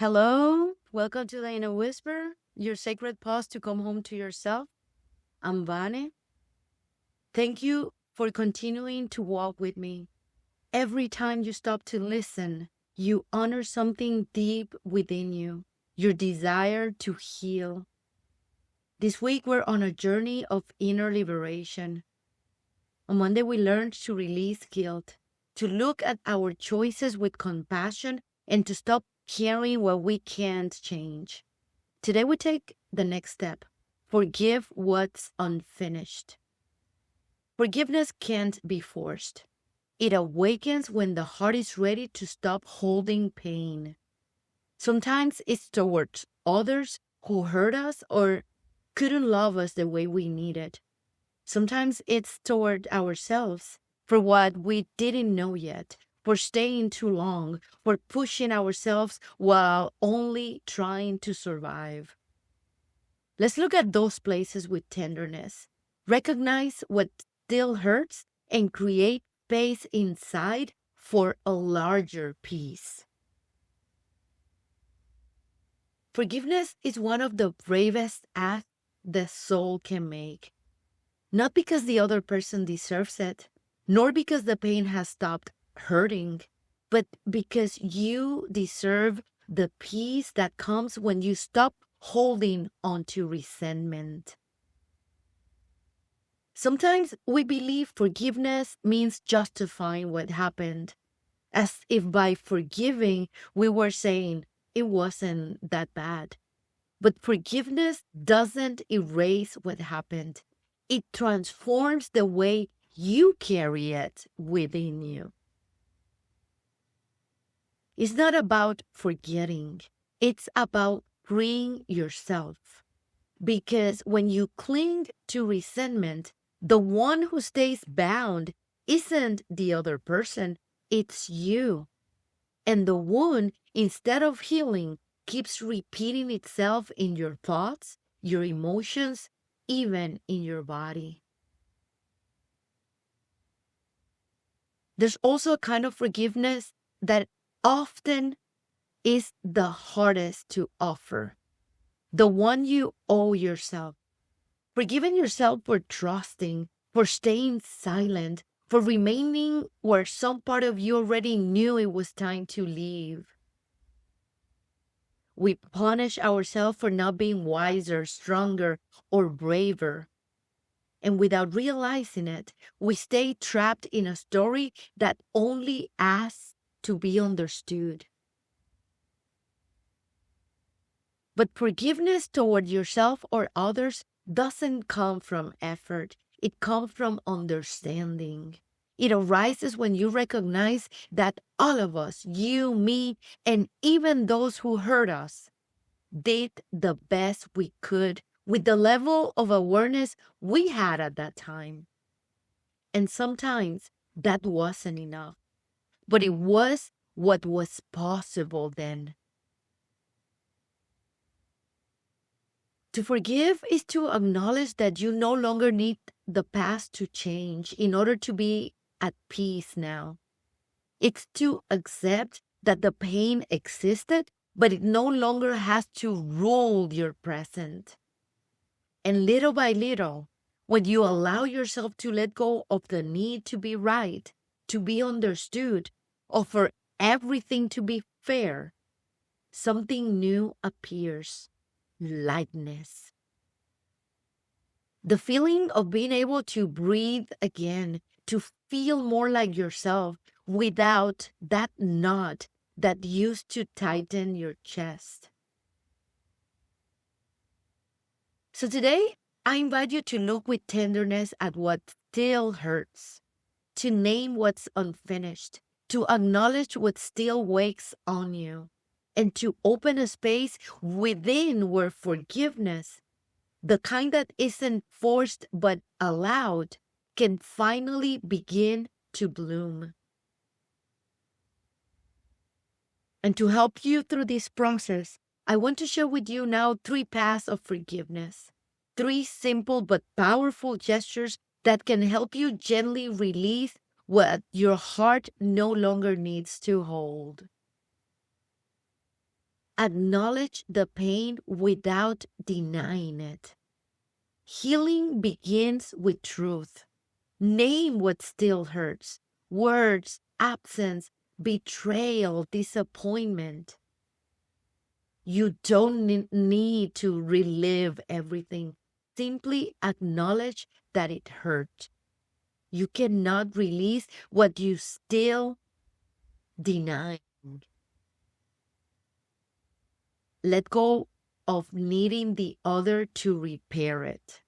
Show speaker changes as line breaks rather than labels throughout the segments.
Hello, welcome to the Inner Whisper, your sacred pause to come home to yourself. I'm Vane. Thank you for continuing to walk with me. Every time you stop to listen, you honor something deep within you, your desire to heal. This week, we're on a journey of inner liberation. On Monday, we learned to release guilt, to look at our choices with compassion, and to stop carrying what we can't change. Today, we take the next step. Forgive what's unfinished. Forgiveness can't be forced. It awakens when the heart is ready to stop holding pain. Sometimes it's towards others who hurt us or couldn't love us the way we needed. Sometimes it's toward ourselves for what we didn't know yet, for staying too long, for pushing ourselves while only trying to survive. Let's look at those places with tenderness. Recognize what still hurts and create space inside for a larger peace. Forgiveness is one of the bravest acts the soul can make. Not because the other person deserves it, nor because the pain has stopped hurting, but because you deserve the peace that comes when you stop holding on to resentment. Sometimes we believe forgiveness means justifying what happened, as if by forgiving we were saying it wasn't that bad. But forgiveness doesn't erase what happened. It transforms the way you carry it within you. It's not about forgetting. It's about freeing yourself. Because when you cling to resentment, the one who stays bound isn't the other person, it's you. And the wound, instead of healing, keeps repeating itself in your thoughts, your emotions, even in your body. There's also a kind of forgiveness that often is the hardest to offer, the one you owe yourself. Forgiving yourself for trusting, for staying silent, for remaining where some part of you already knew it was time to leave. We punish ourselves for not being wiser, stronger, or braver. And without realizing it, we stay trapped in a story that only asks to be understood. But forgiveness toward yourself or others doesn't come from effort. It comes from understanding. It arises when you recognize that all of us, you, me, and even those who hurt us, did the best we could with the level of awareness we had at that time. And sometimes that wasn't enough, but it was what was possible then. To forgive is to acknowledge that you no longer need the past to change in order to be at peace now. It's to accept that the pain existed, but it no longer has to rule your present. And little by little, when you allow yourself to let go of the need to be right, to be understood, or for everything to be fair, something new appears. Lightness. The feeling of being able to breathe again, to feel more like yourself without that knot that used to tighten your chest. So today, I invite you to look with tenderness at what still hurts, to name what's unfinished, to acknowledge what still wakes on you, and to open a space within where forgiveness, the kind that isn't forced but allowed, can finally begin to bloom. And to help you through this process, I want to share with you now 3 paths of forgiveness. 3 simple but powerful gestures that can help you gently release what your heart no longer needs to hold. Acknowledge the pain without denying it. Healing begins with truth. Name what still hurts. Words, absence, betrayal, disappointment. You don't need to relive everything. Simply acknowledge that it hurt. You cannot release what you still deny. Let go of needing the other to repair it.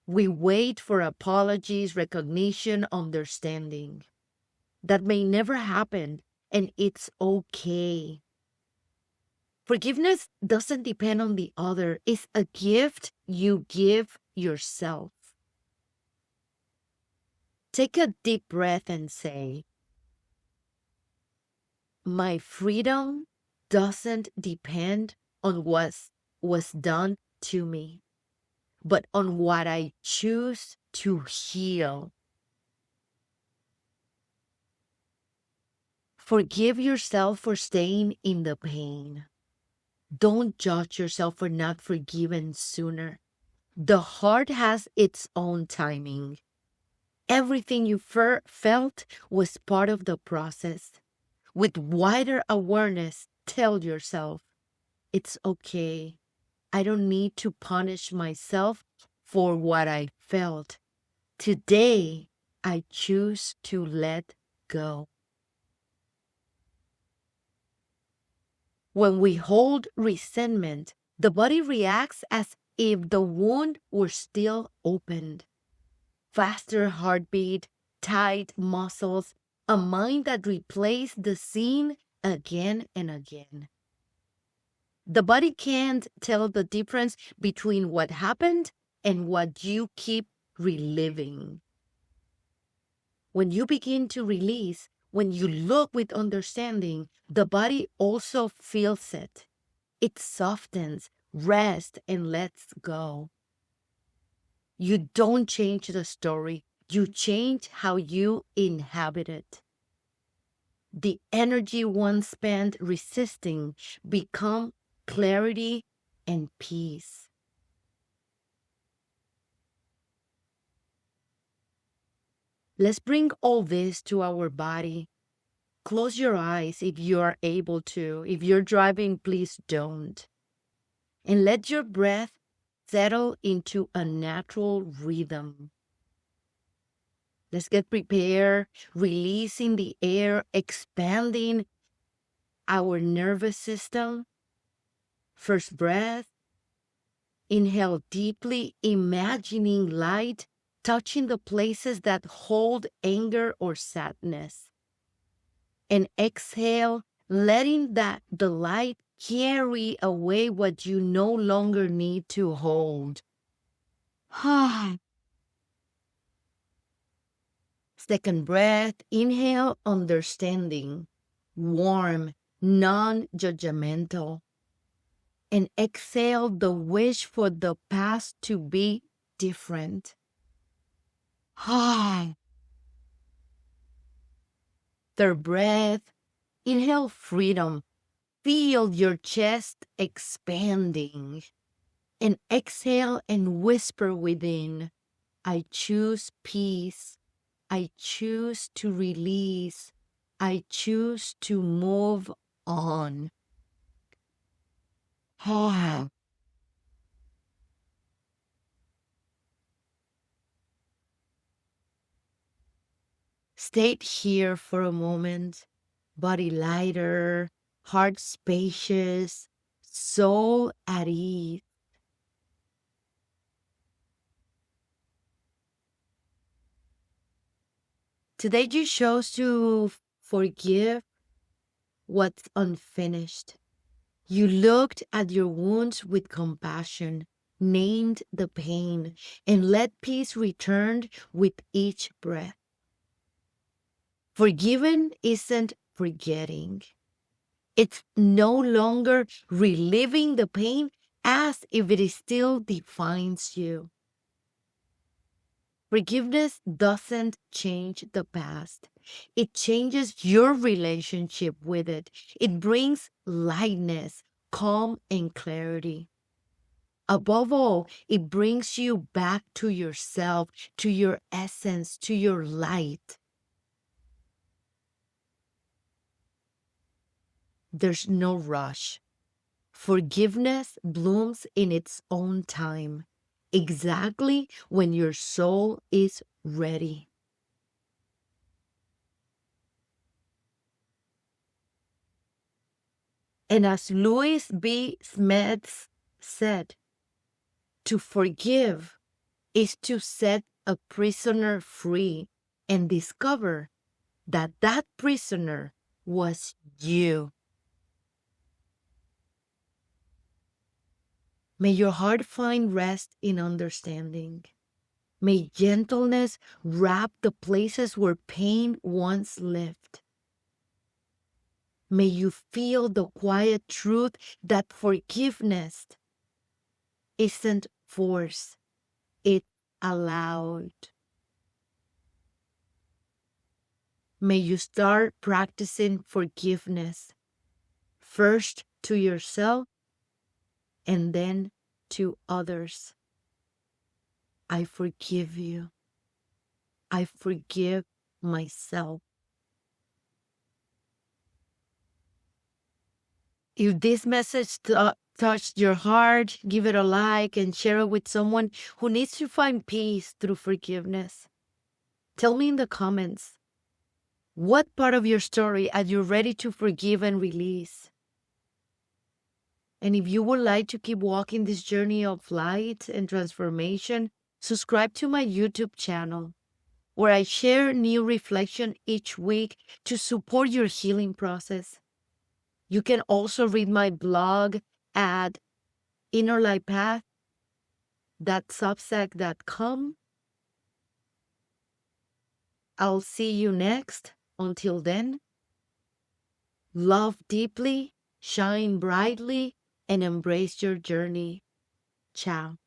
We wait for apologies, recognition, understanding. That may never happen, and it's okay. Forgiveness doesn't depend on the other, it's a gift you give yourself. Take a deep breath and say, my freedom doesn't depend on what was done to me, but on what I choose to heal. Forgive yourself for staying in the pain. Don't judge yourself for not forgiving sooner. The heart has its own timing. Everything you felt was part of the process. With wider awareness, tell yourself, it's okay. I don't need to punish myself for what I felt. Today, I choose to let go. When we hold resentment, the body reacts as if the wound were still opened. Faster heartbeat, tight muscles, a mind that replays the scene again and again. The body can't tell the difference between what happened and what you keep reliving. When you begin to release, when you look with understanding, the body also feels it. It softens, rests, and lets go. You don't change the story. You change how you inhabit it. The energy once spent resisting become clarity and peace. Let's bring all this to our body. Close your eyes if you are able to. If you're driving, please don't. And let your breath settle into a natural rhythm. Let's get prepared, releasing the air, expanding our nervous system. First breath. Inhale deeply, imagining light touching the places that hold anger or sadness. And exhale, letting the light carry away what you no longer need to hold. Second breath, inhale, understanding, warm, non-judgmental. And exhale the wish for the past to be different. Third breath, inhale freedom. Feel your chest expanding. And exhale and whisper within, I choose peace. I choose to release. I choose to move on. Stay here for a moment. Body lighter, heart spacious, soul at ease. Today you chose to forgive what's unfinished. You looked at your wounds with compassion, named the pain, and let peace return with each breath. Forgiven isn't forgetting. It's no longer reliving the pain as if it still defines you. Forgiveness doesn't change the past. It changes your relationship with it. It brings lightness, calm, and clarity. Above all, it brings you back to yourself, to your essence, to your light. There's no rush. Forgiveness blooms in its own time, exactly when your soul is ready. And as Louis B. Smith said, to forgive is to set a prisoner free and discover that that prisoner was you. May your heart find rest in understanding. May gentleness wrap the places where pain once lived. May you feel the quiet truth that forgiveness isn't force, it's allowed. May you start practicing forgiveness, first to yourself and then to others. I forgive you. I forgive myself. If this message touched your heart, give it a like and share it with someone who needs to find peace through forgiveness. Tell me in the comments, what part of your story are you ready to forgive and release? And if you would like to keep walking this journey of light and transformation, subscribe to my YouTube channel, where I share new reflection each week to support your healing process. You can also read my blog at innerlightpath.substack.com. I'll see you next. Until then, love deeply, shine brightly, and embrace your journey. Ciao.